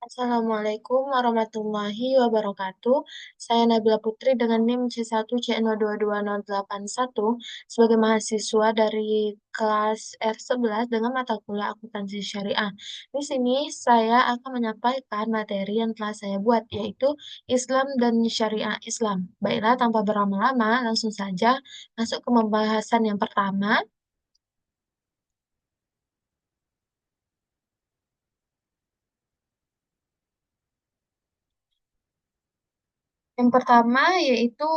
Assalamualaikum warahmatullahi wabarakatuh. Saya Nabila Putri dengan NIM C1C022081 sebagai mahasiswa dari kelas R11 dengan mata kuliah akuntansi syariah. Di sini saya akan menyampaikan materi yang telah saya buat yaitu Islam dan Syariah Islam. Baiklah, tanpa berlama-lama langsung saja masuk ke pembahasan yang pertama. Yang pertama yaitu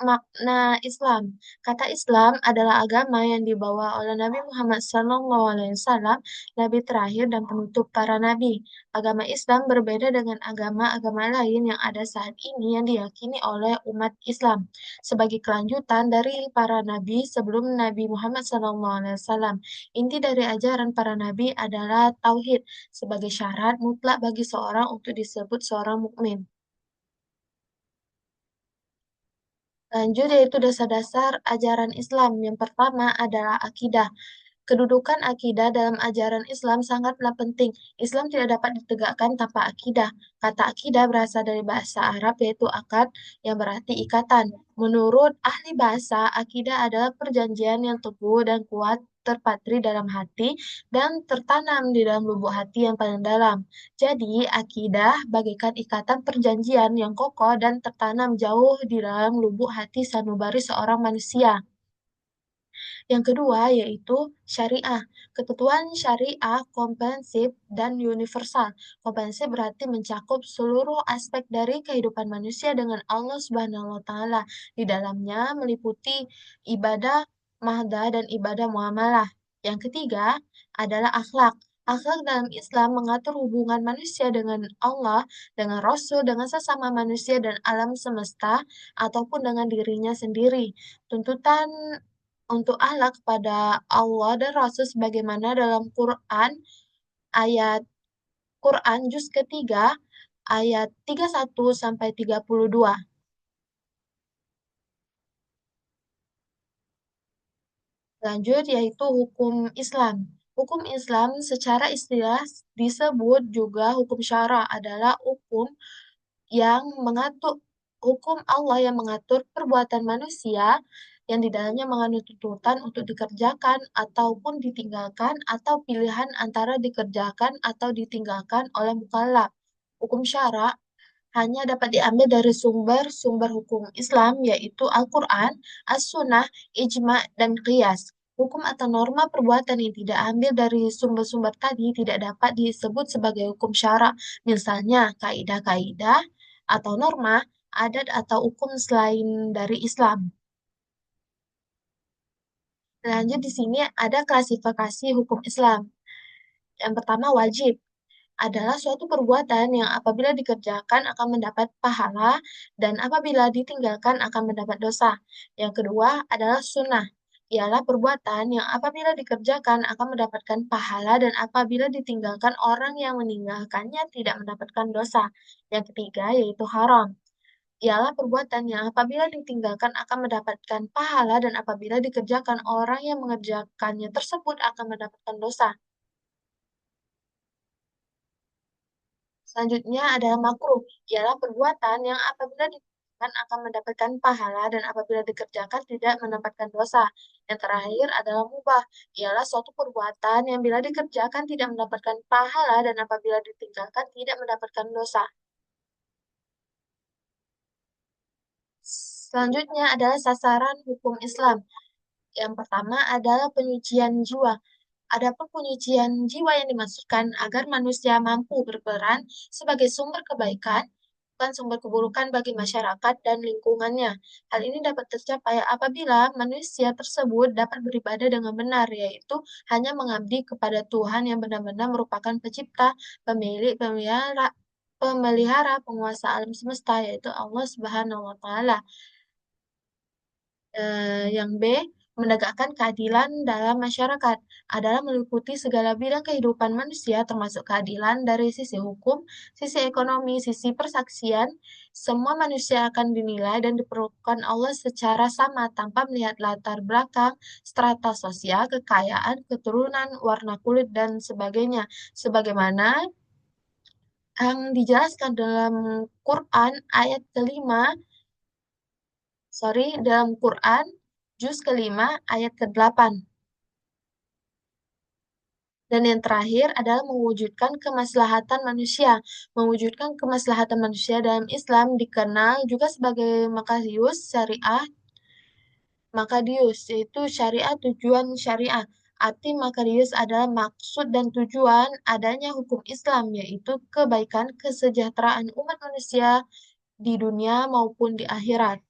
makna Islam. Kata Islam adalah agama yang dibawa oleh Nabi Muhammad SAW, Nabi terakhir dan penutup para nabi. Agama Islam berbeda dengan agama-agama lain yang ada saat ini yang diyakini oleh umat Islam sebagai kelanjutan dari para nabi sebelum Nabi Muhammad SAW. Inti dari ajaran para nabi adalah tauhid sebagai syarat mutlak bagi seorang untuk disebut seorang mukmin. Lanjut yaitu dasar-dasar ajaran Islam. Yang pertama adalah akidah. Kedudukan akidah dalam ajaran Islam sangatlah penting. Islam tidak dapat ditegakkan tanpa akidah. Kata akidah berasal dari bahasa Arab yaitu akad yang berarti ikatan. Menurut ahli bahasa, akidah adalah perjanjian yang teguh dan kuat terpatri dalam hati dan tertanam di dalam lubuk hati yang paling dalam. Jadi, akidah bagaikan ikatan perjanjian yang kokoh dan tertanam jauh di dalam lubuk hati sanubari seorang manusia. Yang kedua yaitu syariah. Ketentuan syariah komprehensif dan universal. Komprehensif berarti mencakup seluruh aspek dari kehidupan manusia dengan Allah Subhanahu wa taala. Di dalamnya meliputi ibadah mahdah dan ibadah muamalah. Yang ketiga adalah akhlak. Akhlak dalam Islam mengatur hubungan manusia dengan Allah, dengan Rasul, dengan sesama manusia dan alam semesta, ataupun dengan dirinya sendiri. Tuntutan untuk akhlak kepada Allah dan Rasul sebagaimana dalam ayat Quran juz ketiga ayat 31 sampai 32. Lanjut yaitu hukum Islam. Hukum Islam secara istilah disebut juga hukum syara adalah yang mengatur hukum Allah yang mengatur perbuatan manusia yang di dalamnya mengandung tuntutan untuk dikerjakan ataupun ditinggalkan atau pilihan antara dikerjakan atau ditinggalkan oleh mukallaf. Hukum syara hanya dapat diambil dari sumber-sumber hukum Islam yaitu Al-Quran, As-Sunnah, Ijma', dan Qiyas. Hukum atau norma perbuatan yang tidak ambil dari sumber-sumber tadi tidak dapat disebut sebagai hukum syara. Misalnya, kaidah-kaidah atau norma, adat atau hukum selain dari Islam. Lanjut di sini ada klasifikasi hukum Islam. Yang pertama wajib adalah suatu perbuatan yang apabila dikerjakan akan mendapat pahala dan apabila ditinggalkan akan mendapat dosa. Yang kedua adalah sunnah, ialah perbuatan yang apabila dikerjakan akan mendapatkan pahala dan apabila ditinggalkan orang yang meninggalkannya tidak mendapatkan dosa. Yang ketiga yaitu haram, ialah perbuatan yang apabila ditinggalkan akan mendapatkan pahala dan apabila dikerjakan orang yang mengerjakannya tersebut akan mendapatkan dosa. Selanjutnya adalah makruh, ialah perbuatan yang apabila dikerjakan akan mendapatkan pahala dan apabila dikerjakan tidak mendapatkan dosa. Yang terakhir adalah mubah, ialah suatu perbuatan yang bila dikerjakan tidak mendapatkan pahala dan apabila ditinggalkan tidak mendapatkan dosa. Selanjutnya adalah sasaran hukum Islam. Yang pertama adalah penyucian jiwa. Adapun penyucian jiwa yang dimaksudkan agar manusia mampu berperan sebagai sumber kebaikan, bukan sumber keburukan bagi masyarakat dan lingkungannya. Hal ini dapat tercapai apabila manusia tersebut dapat beribadah dengan benar, yaitu hanya mengabdi kepada Tuhan yang benar-benar merupakan pencipta, pemilik, pemelihara, penguasa alam semesta, yaitu Allah Subhanahu wa Ta'ala. Yang B, menegakkan keadilan dalam masyarakat adalah meliputi segala bidang kehidupan manusia, termasuk keadilan dari sisi hukum, sisi ekonomi, sisi persaksian. Semua manusia akan dinilai dan diperlakukan Allah secara sama tanpa melihat latar belakang, strata sosial, kekayaan, keturunan, warna kulit, dan sebagainya. Sebagaimana yang dijelaskan dalam Quran ayat kelima, dalam Quran juz kelima ayat ke-8. Dan yang terakhir adalah mewujudkan kemaslahatan manusia. Mewujudkan kemaslahatan manusia dalam Islam dikenal juga sebagai Makadius, yaitu syariat tujuan syariah. Arti Makadius adalah maksud dan tujuan adanya hukum Islam, yaitu kebaikan kesejahteraan umat manusia di dunia maupun di akhirat.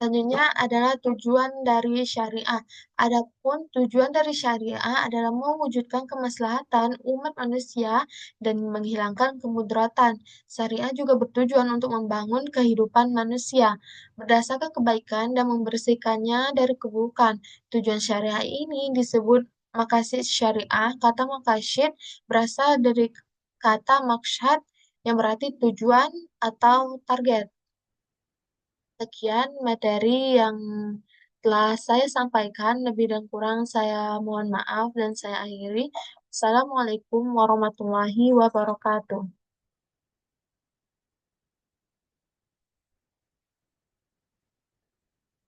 Selanjutnya adalah tujuan dari syariah. Adapun tujuan dari syariah adalah mewujudkan kemaslahatan umat manusia dan menghilangkan kemudaratan. Syariah juga bertujuan untuk membangun kehidupan manusia berdasarkan kebaikan dan membersihkannya dari keburukan. Tujuan syariah ini disebut maqasid syariah. Kata maqasid berasal dari kata maqsad yang berarti tujuan atau target. Sekian materi yang telah saya sampaikan, lebih dan kurang saya mohon maaf dan saya akhiri. Assalamualaikum warahmatullahi wabarakatuh.